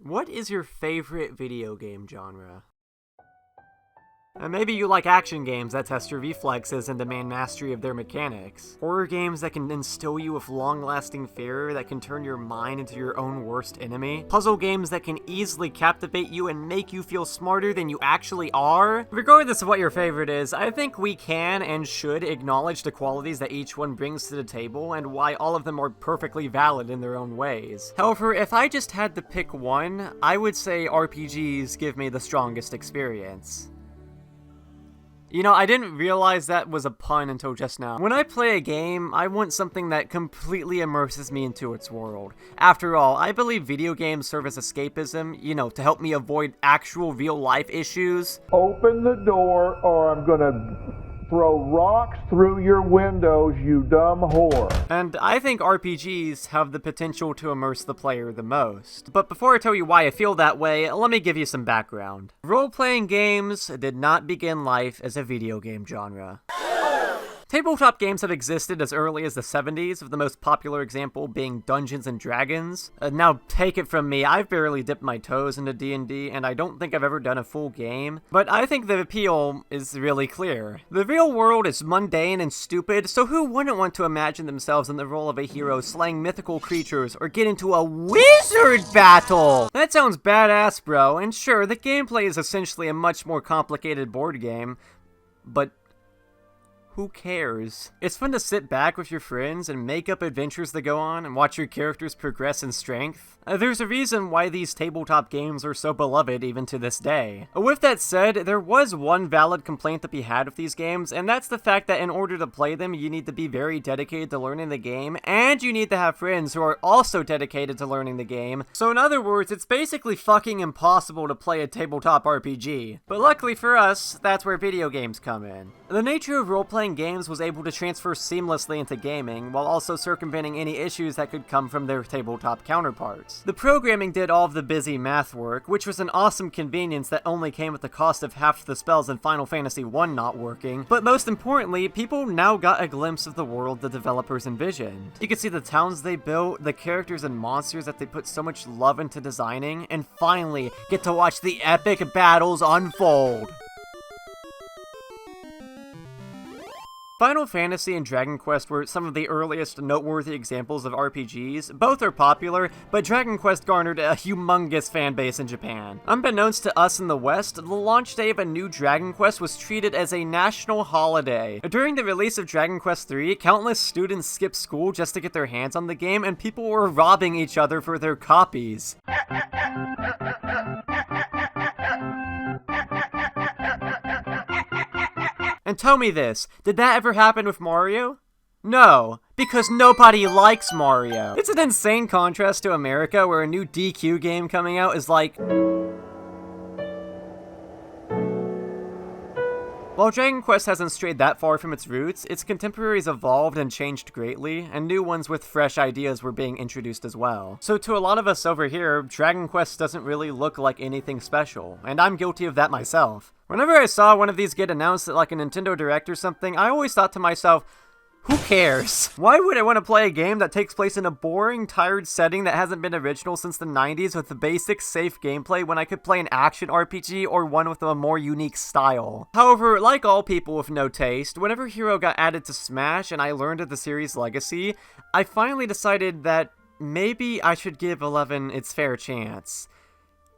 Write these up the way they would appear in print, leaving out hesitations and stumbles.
What is your favorite video game genre? And maybe you like action games that test your reflexes and demand mastery of their mechanics. Horror games that can instill you with long-lasting fear that can turn your mind into your own worst enemy. Puzzle games that can easily captivate you and make you feel smarter than you actually are. Regardless of what your favorite is, I think we can and should acknowledge the qualities that each one brings to the table and why all of them are perfectly valid in their own ways. However, if I just had to pick one, I would say RPGs give me the strongest experience. You know, I didn't realize that was a pun until just now. When I play a game, I want something that completely immerses me into its world. After all, I believe video games serve as escapism, you know, to help me avoid actual real-life issues. Open the door or I'm gonna throw rocks through your windows, you dumb whore. And I think RPGs have the potential to immerse the player the most. But before I tell you why I feel that way, let me give you some background. Role-playing games did not begin life as a video game genre. Tabletop games have existed as early as the 70s, with the most popular example being Dungeons & Dragons. Now, take it from me, I've barely dipped my toes into D&D, and I don't think I've ever done a full game, but I think the appeal is really clear. The real world is mundane and stupid, so who wouldn't want to imagine themselves in the role of a hero slaying mythical creatures or get into a wizard battle? That sounds badass, bro, and sure, the gameplay is essentially a much more complicated board game, but who cares? It's fun to sit back with your friends and make up adventures that go on and watch your characters progress in strength. There's a reason why these tabletop games are so beloved even to this day. With that said, there was one valid complaint to be had with these games, and that's the fact that in order to play them, you need to be very dedicated to learning the game, and you need to have friends who are also dedicated to learning the game. So in other words, it's basically fucking impossible to play a tabletop RPG. But luckily for us, that's where video games come in. The nature of role-playing games was able to transfer seamlessly into gaming, while also circumventing any issues that could come from their tabletop counterparts. The programming did all of the busy math work, which was an awesome convenience that only came at the cost of half the spells in Final Fantasy I not working. But most importantly, people now got a glimpse of the world the developers envisioned. You could see the towns they built, the characters and monsters that they put so much love into designing, and finally get to watch the epic battles unfold. Final Fantasy and Dragon Quest were some of the earliest noteworthy examples of RPGs. Both are popular, but Dragon Quest garnered a humongous fanbase in Japan. Unbeknownst to us in the West, the launch day of a new Dragon Quest was treated as a national holiday. During the release of Dragon Quest III, countless students skipped school just to get their hands on the game, and people were robbing each other for their copies. And tell me this, did that ever happen with Mario? No, because nobody likes Mario. It's an insane contrast to America, where a new DQ game coming out is like... While Dragon Quest hasn't strayed that far from its roots, its contemporaries evolved and changed greatly, and new ones with fresh ideas were being introduced as well. So to a lot of us over here, Dragon Quest doesn't really look like anything special, and I'm guilty of that myself. Whenever I saw one of these get announced at like a Nintendo Direct or something, I always thought to myself, who cares? Why would I want to play a game that takes place in a boring, tired setting that hasn't been original since the 90s with the basic, safe gameplay when I could play an action RPG or one with a more unique style? However, like all people with no taste, whenever Hero got added to Smash and I learned of the series' legacy, I finally decided that maybe I should give 11 its fair chance.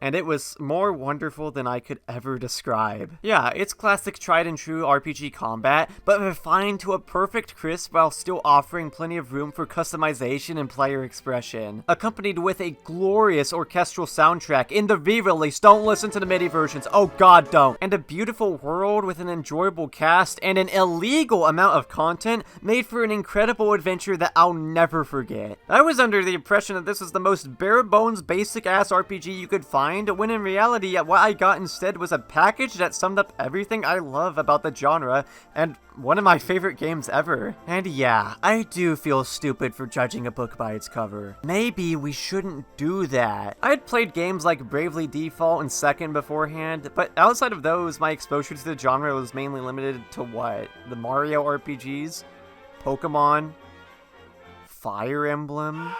And it was more wonderful than I could ever describe. Yeah, it's classic tried and true RPG combat, but refined to a perfect crisp while still offering plenty of room for customization and player expression. Accompanied with a glorious orchestral soundtrack in the re-release, don't listen to the MIDI versions, oh god don't. And a beautiful world with an enjoyable cast and an illegal amount of content made for an incredible adventure that I'll never forget. I was under the impression that this was the most bare bones basic ass RPG you could find, when in reality what I got instead was a package that summed up everything I love about the genre, and one of my favorite games ever. And yeah, I do feel stupid for judging a book by its cover. Maybe we shouldn't do that. I had played games like Bravely Default and Second beforehand, but outside of those, my exposure to the genre was mainly limited to what? The Mario RPGs? Pokemon? Fire Emblem?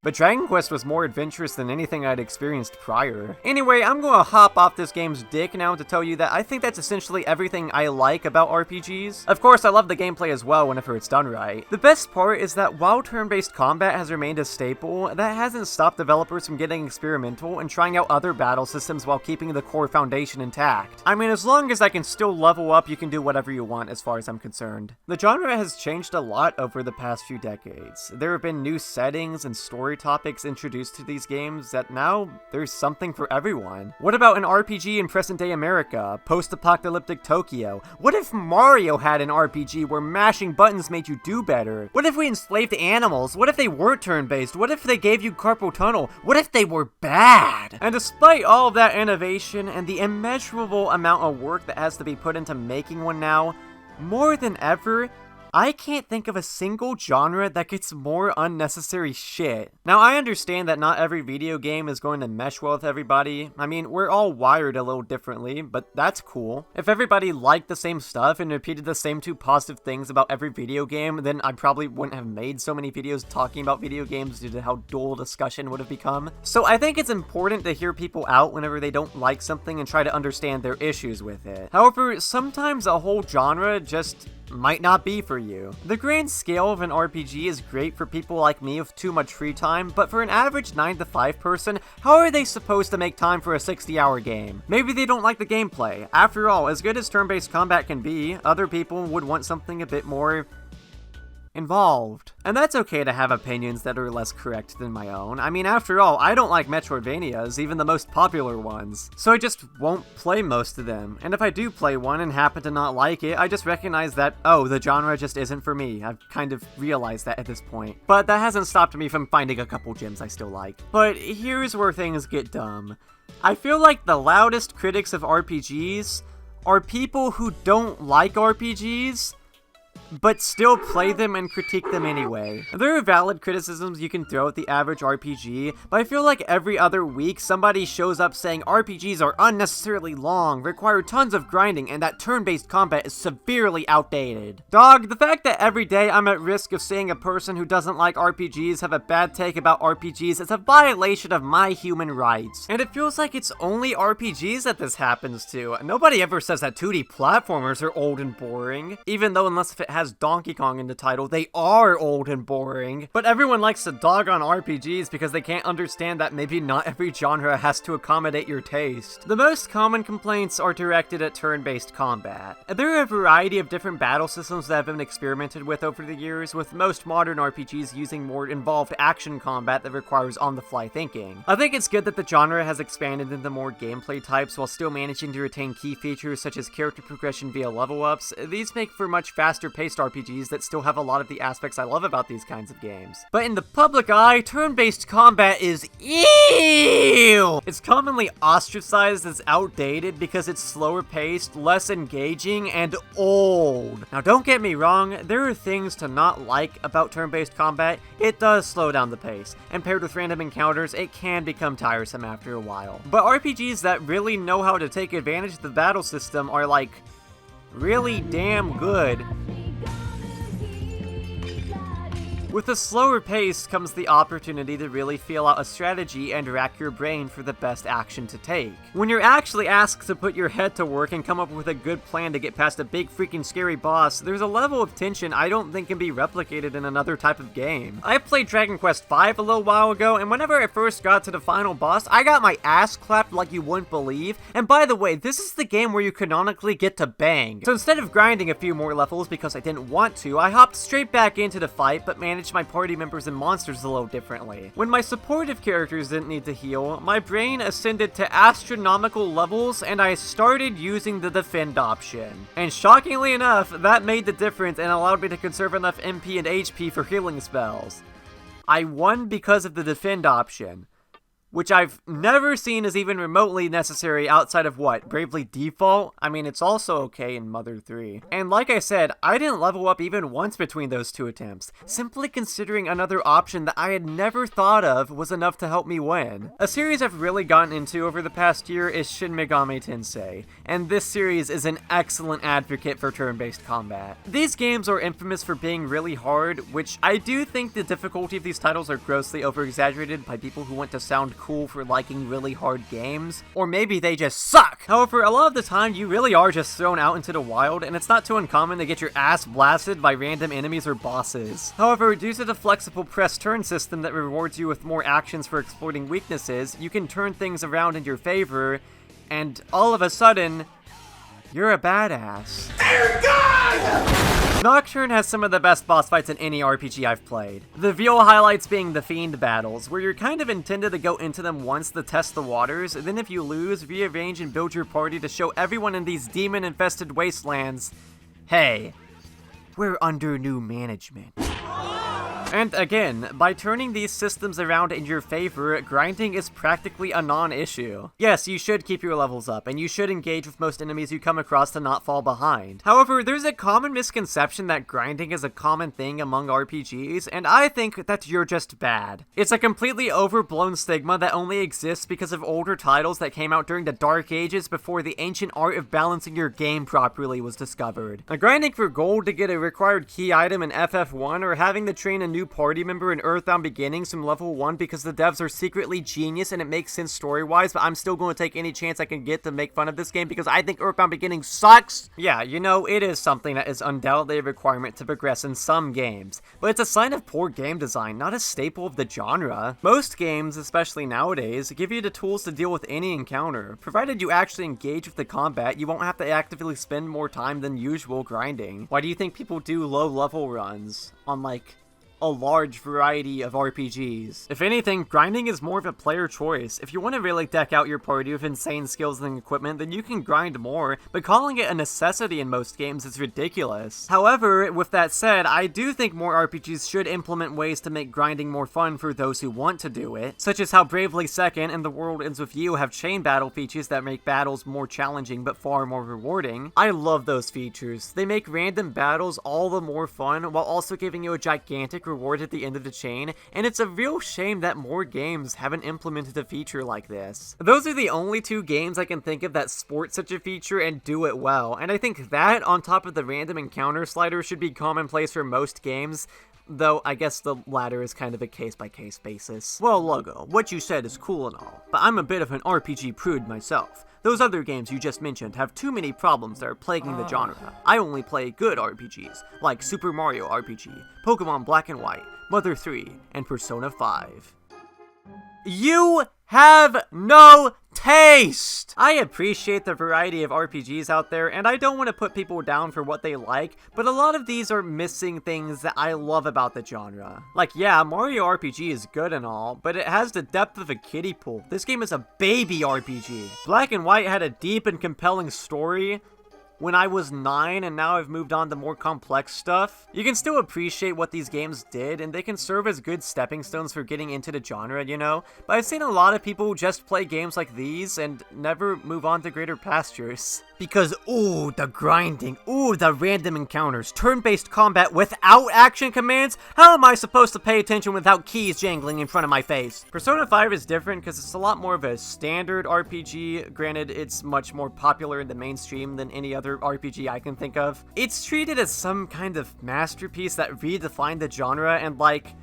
But Dragon Quest was more adventurous than anything I'd experienced prior. Anyway, I'm gonna hop off this game's dick now to tell you that I think that's essentially everything I like about RPGs. Of course, I love the gameplay as well whenever it's done right. The best part is that while turn-based combat has remained a staple, that hasn't stopped developers from getting experimental and trying out other battle systems while keeping the core foundation intact. I mean, as long as I can still level up, you can do whatever you want as far as I'm concerned. The genre has changed a lot over the past few decades. There have been new settings and story topics introduced to these games that now there's something for everyone. What about an RPG in present-day America, post-apocalyptic Tokyo? What if Mario had an RPG where mashing buttons made you do better? What if we enslaved animals? What if they weren't turn-based? What if they gave you carpal tunnel? What if they were bad? And despite all of that innovation and the immeasurable amount of work that has to be put into making one now, more than ever, I can't think of a single genre that gets more unnecessary shit. Now, I understand that not every video game is going to mesh well with everybody. I mean, we're all wired a little differently, but that's cool. If everybody liked the same stuff and repeated the same two positive things about every video game, then I probably wouldn't have made so many videos talking about video games due to how dull discussion would have become. So I think it's important to hear people out whenever they don't like something and try to understand their issues with it. However, sometimes a whole genre just might not be for you. The grand scale of an RPG is great for people like me with too much free time, but for an average 9 to 5 person, how are they supposed to make time for a 60-hour game? Maybe they don't like the gameplay. After all, as good as turn-based combat can be, other people would want something a bit more involved. And that's okay to have opinions that are less correct than my own. I mean, after all, I don't like Metroidvanias, even the most popular ones. So I just won't play most of them. And if I do play one and happen to not like it, I just recognize that, oh, the genre just isn't for me. I've kind of realized that at this point. But that hasn't stopped me from finding a couple gems I still like. But here's where things get dumb. I feel like the loudest critics of RPGs are people who don't like RPGs, but still play them and critique them anyway. There are valid criticisms you can throw at the average RPG, but I feel like every other week somebody shows up saying RPGs are unnecessarily long, require tons of grinding, and that turn-based combat is severely outdated. Dog, the fact that every day I'm at risk of seeing a person who doesn't like RPGs have a bad take about RPGs is a violation of my human rights. And it feels like it's only RPGs that this happens to. Nobody ever says that 2D platformers are old and boring, even though unless if it has Donkey Kong in the title, they are old and boring. But everyone likes to dog on RPGs because they can't understand that maybe not every genre has to accommodate your taste. The most common complaints are directed at turn-based combat. There are a variety of different battle systems that have been experimented with over the years, with most modern RPGs using more involved action combat that requires on-the-fly thinking. I think it's good that the genre has expanded into more gameplay types while still managing to retain key features such as character progression via level-ups. These make for much faster-paced RPGs that still have a lot of the aspects I love about these kinds of games. But in the public eye, turn-based combat is ew! It's commonly ostracized as outdated because it's slower paced, less engaging, and old. Now don't get me wrong, there are things to not like about turn-based combat. It does slow down the pace, and paired with random encounters, it can become tiresome after a while. But RPGs that really know how to take advantage of the battle system are like, really damn good. With a slower pace comes the opportunity to really feel out a strategy and rack your brain for the best action to take. When you're actually asked to put your head to work and come up with a good plan to get past a big freaking scary boss, there's a level of tension I don't think can be replicated in another type of game. I played Dragon Quest V a little while ago, and whenever I first got to the final boss, I got my ass clapped like you wouldn't believe. And by the way, this is the game where you canonically get to bang. So instead of grinding a few more levels because I didn't want to, I hopped straight back into the fight, but managed my party members and monsters a little differently. When my supportive characters didn't need to heal, my brain ascended to astronomical levels and I started using the defend option. And shockingly enough, that made the difference and allowed me to conserve enough MP and HP for healing spells. I won because of the defend option. which I've never seen as even remotely necessary outside of what, Bravely Default? I mean, it's also okay in Mother 3. And like I said, I didn't level up even once between those two attempts. Simply considering another option that I had never thought of was enough to help me win. A series I've really gotten into over the past year is Shin Megami Tensei, and this series is an excellent advocate for turn-based combat. These games are infamous for being really hard, which I do think the difficulty of these titles are grossly over-exaggerated by people who want to sound cool for liking really hard games, or maybe they just suck! However, a lot of the time you really are just thrown out into the wild, and it's not too uncommon to get your ass blasted by random enemies or bosses. However, due to the flexible press turn system that rewards you with more actions for exploiting weaknesses, you can turn things around in your favor, and all of a sudden, you're a badass. Dear God! Nocturne has some of the best boss fights in any RPG I've played. The real highlights being the Fiend battles, where you're kind of intended to go into them once to test the waters, then if you lose, rearrange and build your party to show everyone in these demon-infested wastelands, hey, we're under new management. And again, by turning these systems around in your favor, grinding is practically a non-issue. Yes, you should keep your levels up, and you should engage with most enemies you come across to not fall behind. However, there's a common misconception that grinding is a common thing among RPGs, and I think that you're just bad. It's a completely overblown stigma that only exists because of older titles that came out during the Dark Ages before the ancient art of balancing your game properly was discovered. Now, grinding for gold to get a required key item in FF1, or having to train a new party member in Earthbound Beginnings from level 1 because the devs are secretly genius and it makes sense story-wise, but I'm still going to take any chance I can get to make fun of this game because I think Earthbound Beginnings sucks! Yeah, you know, it is something that is undoubtedly a requirement to progress in some games, but it's a sign of poor game design, not a staple of the genre. Most games, especially nowadays, give you the tools to deal with any encounter. Provided you actually engage with the combat, you won't have to actively spend more time than usual grinding. Why do you think people do low-level runs on, like, a large variety of RPGs? If anything, grinding is more of a player choice. If you want to really deck out your party with insane skills and equipment, then you can grind more, but calling it a necessity in most games is ridiculous. However, with that said, I do think more RPGs should implement ways to make grinding more fun for those who want to do it, such as how Bravely Second and The World Ends With You have chain battle features that make battles more challenging but far more rewarding. I love those features. They make random battles all the more fun while also giving you a gigantic reward at the end of the chain, and it's a real shame that more games haven't implemented a feature like this. Those are the only two games I can think of that sport such a feature and do it well, and I think that, on top of the random encounter slider, should be commonplace for most games, though I guess the latter is kind of a case-by-case basis. Well, Logo, what you said is cool and all, but I'm a bit of an RPG prude myself. Those other games you just mentioned have too many problems that are plaguing the genre. I only play good RPGs, like Super Mario RPG, Pokemon Black and White, Mother 3, and Persona 5. You have no taste! I appreciate the variety of RPGs out there, and I don't want to put people down for what they like, but a lot of these are missing things that I love about the genre. Like, yeah, Mario RPG is good and all, but it has the depth of a kiddie pool. This game is a baby RPG. Black and White had a deep and compelling story when I was 9, and now I've moved on to more complex stuff. You can still appreciate what these games did, and they can serve as good stepping stones for getting into the genre, you know? But I've seen a lot of people just play games like these and never move on to greater pastures. Because, ooh, the grinding, ooh, the random encounters, turn-based combat without action commands? How am I supposed to pay attention without keys jangling in front of my face? Persona 5 is different because it's a lot more of a standard RPG. Granted, it's much more popular in the mainstream than any other RPG I can think of. It's treated as some kind of masterpiece that redefined the genre, and like,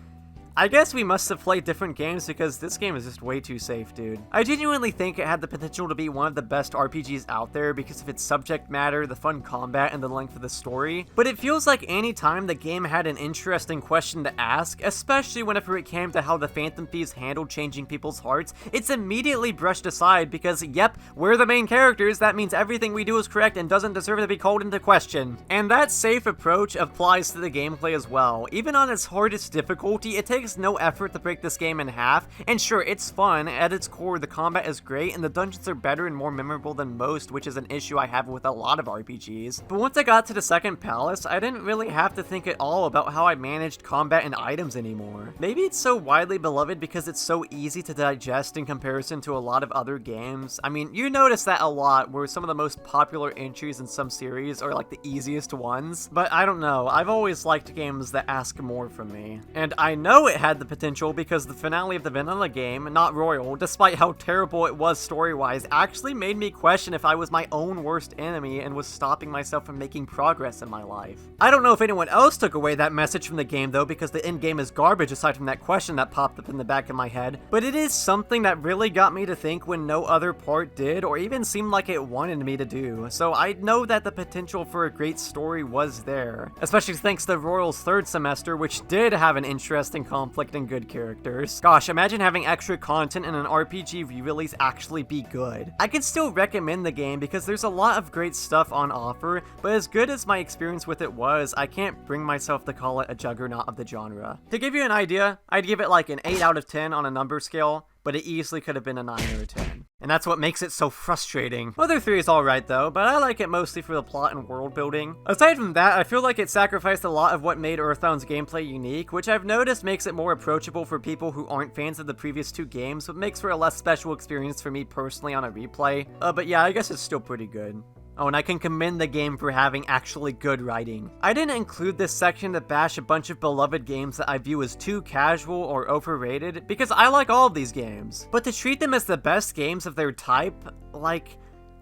I guess we must have played different games because this game is just way too safe, dude. I genuinely think it had the potential to be one of the best RPGs out there because of its subject matter, the fun combat, and the length of the story, but it feels like any time the game had an interesting question to ask, especially whenever it came to how the Phantom Thieves handled changing people's hearts, it's immediately brushed aside because, yep, we're the main characters, that means everything we do is correct and doesn't deserve to be called into question. And that safe approach applies to the gameplay as well. Even on its hardest difficulty, it takes takes no effort to break this game in half, and sure, it's fun. At its core, the combat is great, and the dungeons are better and more memorable than most, which is an issue I have with a lot of RPGs. But once I got to the second palace, I didn't really have to think at all about how I managed combat and items anymore. Maybe it's so widely beloved because it's so easy to digest in comparison to a lot of other games. I mean, you notice that a lot, where some of the most popular entries in some series are like the easiest ones. But I don't know, I've always liked games that ask more from me. And I know it had the potential because the finale of the vanilla game, not Royal, despite how terrible it was story-wise, actually made me question if I was my own worst enemy and was stopping myself from making progress in my life. I don't know if anyone else took away that message from the game though, because the end game is garbage aside from that question that popped up in the back of my head, but it is something that really got me to think when no other part did, or even seemed like it wanted me to do. So I know that the potential for a great story was there, especially thanks to Royal's third semester, which did have an interesting conflict and good characters. Gosh, imagine having extra content in an RPG re-release actually be good. I can still recommend the game because there's a lot of great stuff on offer, but as good as my experience with it was, I can't bring myself to call it a juggernaut of the genre. To give you an idea, I'd give it like an 8 out of 10 on a number scale, but it easily could have been a 9 or a 10. And that's what makes it so frustrating. Mother 3 is alright though, but I like it mostly for the plot and world building. Aside from that, I feel like it sacrificed a lot of what made Earthbound's gameplay unique, which I've noticed makes it more approachable for people who aren't fans of the previous 2 games, but makes for a less special experience for me personally on a replay. But yeah, I guess it's still pretty good. Oh, and I can commend the game for having actually good writing. I didn't include this section to bash a bunch of beloved games that I view as too casual or overrated, because I like all of these games. But to treat them as the best games of their type, like,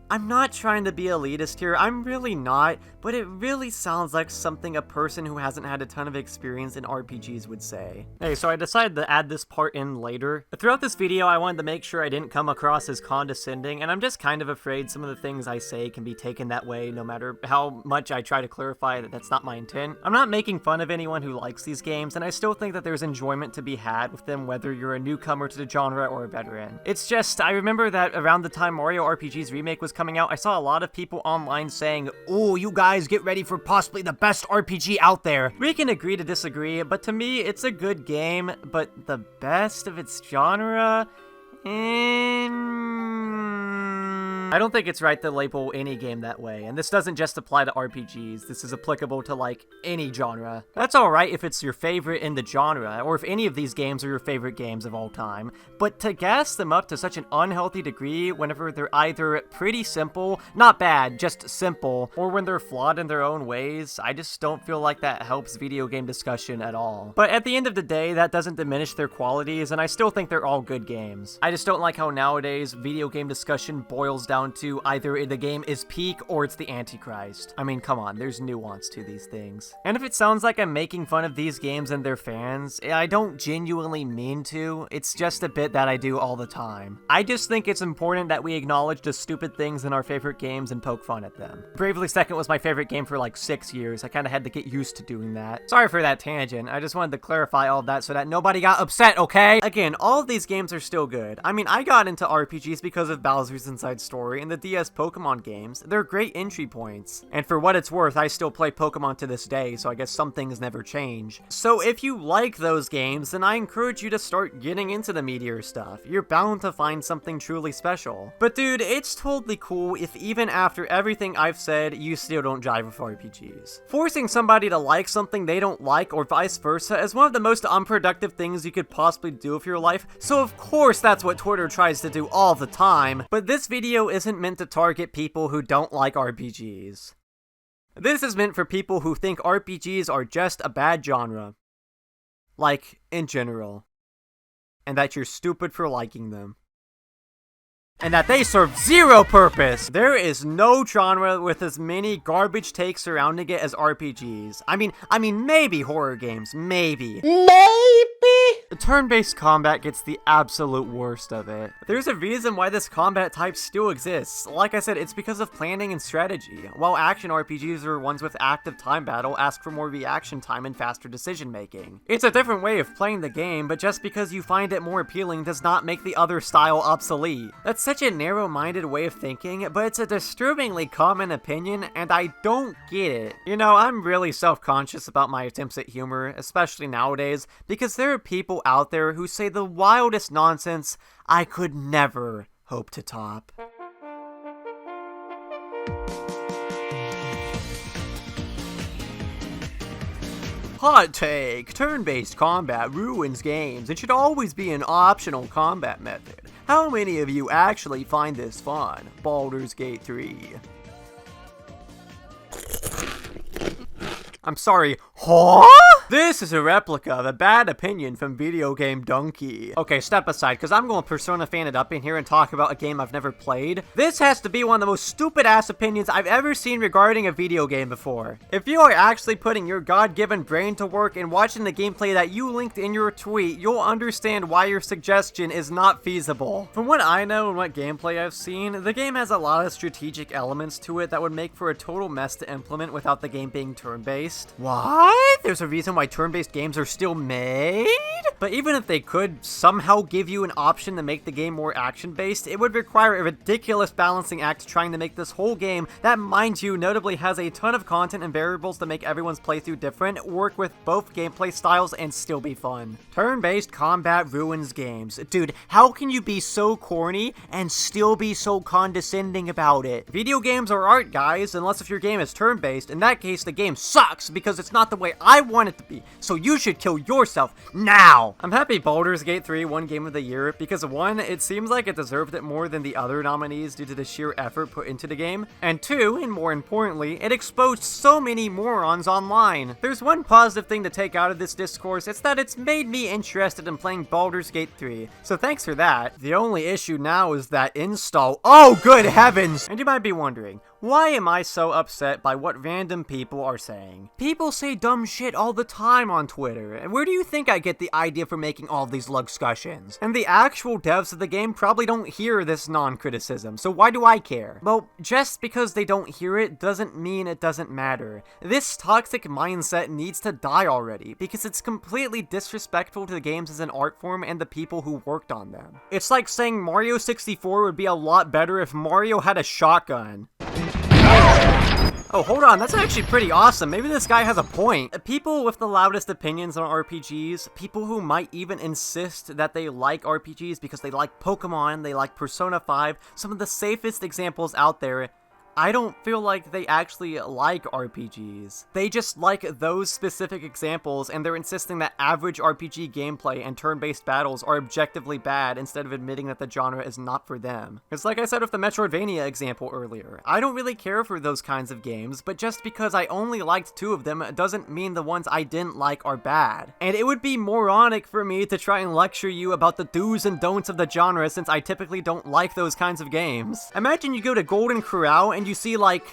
I'm not trying to be elitist here, I'm really not, but it really sounds like something a person who hasn't had a ton of experience in RPGs would say. Hey, so I decided to add this part in later. Throughout this video, I wanted to make sure I didn't come across as condescending, and I'm just kind of afraid some of the things I say can be taken that way no matter how much I try to clarify that that's not my intent. I'm not making fun of anyone who likes these games, and I still think that there's enjoyment to be had with them whether you're a newcomer to the genre or a veteran. It's just, I remember that around the time Mario RPG's remake was coming out, I saw a lot of people online saying, "Ooh, you guys get ready for possibly the best RPG out there." We can agree to disagree, but to me, it's a good game, but the best of its genre? I don't think it's right to label any game that way, and this doesn't just apply to RPGs, this is applicable to like any genre. That's alright if it's your favorite in the genre, or if any of these games are your favorite games of all time, but to gas them up to such an unhealthy degree whenever they're either pretty simple, not bad, just simple, or when they're flawed in their own ways, I just don't feel like that helps video game discussion at all. But at the end of the day, that doesn't diminish their qualities, and I still think they're all good games. I just don't like how nowadays video game discussion boils down to either the game is peak or it's the Antichrist. I mean, come on, there's nuance to these things. And if it sounds like I'm making fun of these games and their fans, I don't genuinely mean to. It's just a bit that I do all the time. I just think it's important that we acknowledge the stupid things in our favorite games and poke fun at them. Bravely Second was my favorite game for like 6 years. I kind of had to get used to doing that. Sorry for that tangent. I just wanted to clarify all of that so that nobody got upset, okay? Again, all of these games are still good. I mean, I got into RPGs because of Bowser's Inside Story and the DS Pokemon games. They're great entry points. And for what it's worth, I still play Pokemon to this day, so I guess some things never change. So if you like those games, then I encourage you to start getting into the meatier stuff. You're bound to find something truly special. But dude, it's totally cool if even after everything I've said, you still don't jive with RPGs. Forcing somebody to like something they don't like, or vice versa, is one of the most unproductive things you could possibly do with your life, so of course that's what Twitter tries to do all the time. But this video isn't meant to target people who don't like RPGs. This is meant for people who think RPGs are just a bad genre. Like, in general. And that you're stupid for liking them. And that they serve zero purpose! There is no genre with as many garbage takes surrounding it as RPGs. I mean, maybe horror games, maybe. The turn-based combat gets the absolute worst of it. There's a reason why this combat type still exists. Like I said, it's because of planning and strategy, while action RPGs or ones with active time battle ask for more reaction time and faster decision making. It's a different way of playing the game, but just because you find it more appealing does not make the other style obsolete. That's such a narrow-minded way of thinking, but it's a disturbingly common opinion, and I don't get it. You know, I'm really self-conscious about my attempts at humor, especially nowadays, because there are people people out there who say the wildest nonsense I could never hope to top. Hot take! Turn-based combat ruins games and should always be an optional combat method. How many of you actually find this fun? Baldur's Gate 3. I'm sorry, huh? This is a replica of a bad opinion from Video Game Donkey. Okay, step aside, because I'm going to Persona fan it up in here and talk about a game I've never played. This has to be one of the most stupid-ass opinions I've ever seen regarding a video game before. If you are actually putting your God-given brain to work and watching the gameplay that you linked in your tweet, you'll understand why your suggestion is not feasible. From what I know and what gameplay I've seen, the game has a lot of strategic elements to it that would make for a total mess to implement without the game being turn-based. What? There's a reason why turn-based games are still made? But even if they could somehow give you an option to make the game more action-based, it would require a ridiculous balancing act trying to make this whole game, that mind you notably has a ton of content and variables to make everyone's playthrough different, work with both gameplay styles and still be fun. Turn-based combat ruins games. Dude, how can you be so corny and still be so condescending about it? Video games are art, guys, unless if your game is turn-based. In that case, the game sucks because it's not the way I want it to be, so you should kill yourself now! I'm happy Baldur's Gate 3 won Game of the Year because 1, it seems like it deserved it more than the other nominees due to the sheer effort put into the game, and 2, and more importantly, it exposed so many morons online. There's one positive thing to take out of this discourse, it's that it's made me interested in playing Baldur's Gate 3, so thanks for that. The only issue now is that install. Oh, good heavens! And you might be wondering, why am I so upset by what random people are saying? People say dumb shit all the time on Twitter, and where do you think I get the idea for making all these discussions? And the actual devs of the game probably don't hear this non-criticism, so why do I care? Well, just because they don't hear it doesn't mean it doesn't matter. This toxic mindset needs to die already, because it's completely disrespectful to the games as an art form and the people who worked on them. It's like saying Mario 64 would be a lot better if Mario had a shotgun. Oh, hold on, that's actually pretty awesome. Maybe this guy has a point. People with the loudest opinions on RPGs, people who might even insist that they like RPGs because they like Pokemon, they like Persona 5, some of the safest examples out there, I don't feel like they actually like RPGs. They just like those specific examples, and they're insisting that average RPG gameplay and turn-based battles are objectively bad instead of admitting that the genre is not for them. It's like I said with the Metroidvania example earlier. I don't really care for those kinds of games, but just because I only liked 2 of them doesn't mean the ones I didn't like are bad. And it would be moronic for me to try and lecture you about the do's and don'ts of the genre since I typically don't like those kinds of games. Imagine you go to Golden Corral and you see, like,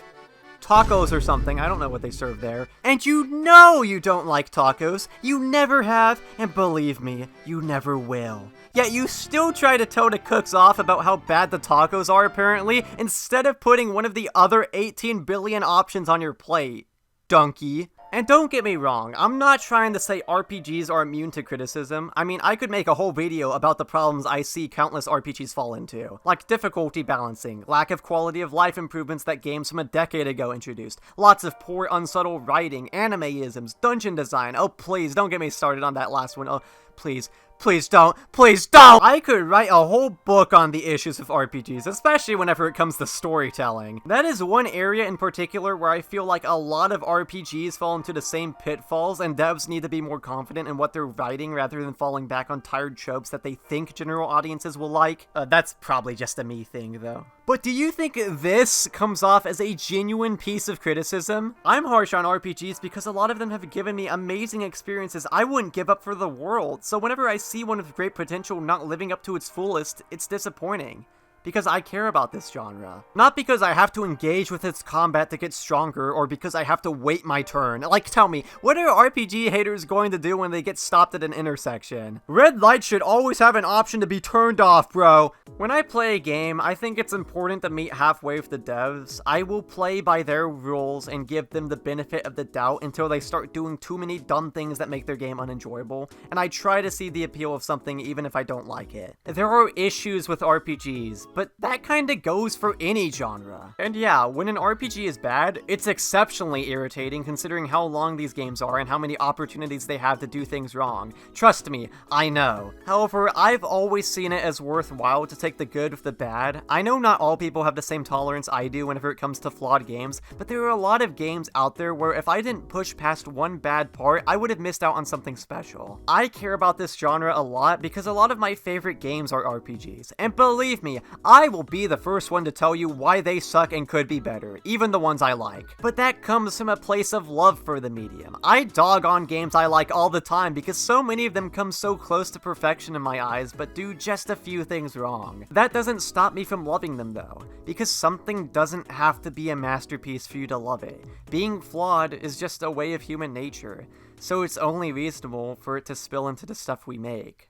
tacos or something, I don't know what they serve there, and you know you don't like tacos, you never have, and believe me, you never will. Yet you still try to tell the cooks off about how bad the tacos are apparently, instead of putting one of the other 18 billion options on your plate. Donkey. And don't get me wrong, I'm not trying to say RPGs are immune to criticism. I mean, I could make a whole video about the problems I see countless RPGs fall into, like difficulty balancing, lack of quality of life improvements that games from a decade ago introduced, lots of poor unsubtle writing, anime-isms, dungeon design. Oh please, don't get me started on that last one. Oh, please. Please don't. Please don't! I could write a whole book on the issues of RPGs, especially whenever it comes to storytelling. That is one area in particular where I feel like a lot of RPGs fall into the same pitfalls, and devs need to be more confident in what they're writing rather than falling back on tired tropes that they think general audiences will like. That's probably just a me thing, though. But do you think this comes off as a genuine piece of criticism? I'm harsh on RPGs because a lot of them have given me amazing experiences I wouldn't give up for the world, so whenever I see one with great potential not living up to its fullest, it's disappointing. Because I care about this genre. Not because I have to engage with its combat to get stronger, or because I have to wait my turn. Like, tell me, what are RPG haters going to do when they get stopped at an intersection? Red light should always have an option to be turned off, bro. When I play a game, I think it's important to meet halfway with the devs. I will play by their rules and give them the benefit of the doubt until they start doing too many dumb things that make their game unenjoyable, and I try to see the appeal of something even if I don't like it. There are issues with RPGs, but that kinda goes for any genre. And yeah, when an RPG is bad, it's exceptionally irritating considering how long these games are and how many opportunities they have to do things wrong. Trust me, I know. However, I've always seen it as worthwhile to take the good with the bad. I know not all people have the same tolerance I do whenever it comes to flawed games, but there are a lot of games out there where if I didn't push past one bad part, I would have missed out on something special. I care about this genre a lot because a lot of my favorite games are RPGs, and believe me, I will be the first one to tell you why they suck and could be better, even the ones I like. But that comes from a place of love for the medium. I dog on games I like all the time because so many of them come so close to perfection in my eyes but do just a few things wrong. That doesn't stop me from loving them though, because something doesn't have to be a masterpiece for you to love it. Being flawed is just a way of human nature, so it's only reasonable for it to spill into the stuff we make.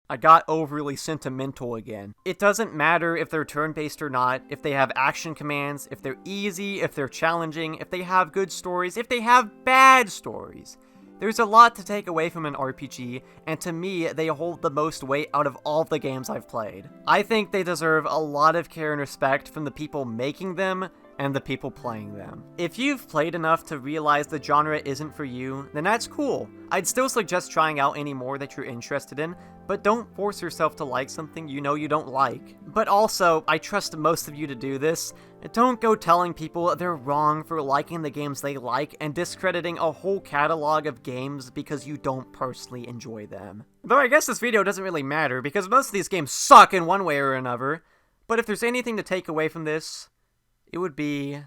I got overly sentimental again. It doesn't matter if they're turn-based or not, if they have action commands, if they're easy, if they're challenging, if they have good stories, if they have bad stories. There's a lot to take away from an RPG, and to me, they hold the most weight out of all the games I've played. I think they deserve a lot of care and respect from the people making them and the people playing them. If you've played enough to realize the genre isn't for you, then that's cool. I'd still suggest trying out any more that you're interested in, but don't force yourself to like something you know you don't like. But also, I trust most of you to do this. Don't go telling people they're wrong for liking the games they like and discrediting a whole catalog of games because you don't personally enjoy them. Though I guess this video doesn't really matter because most of these games suck in one way or another. But if there's anything to take away from this, it would be...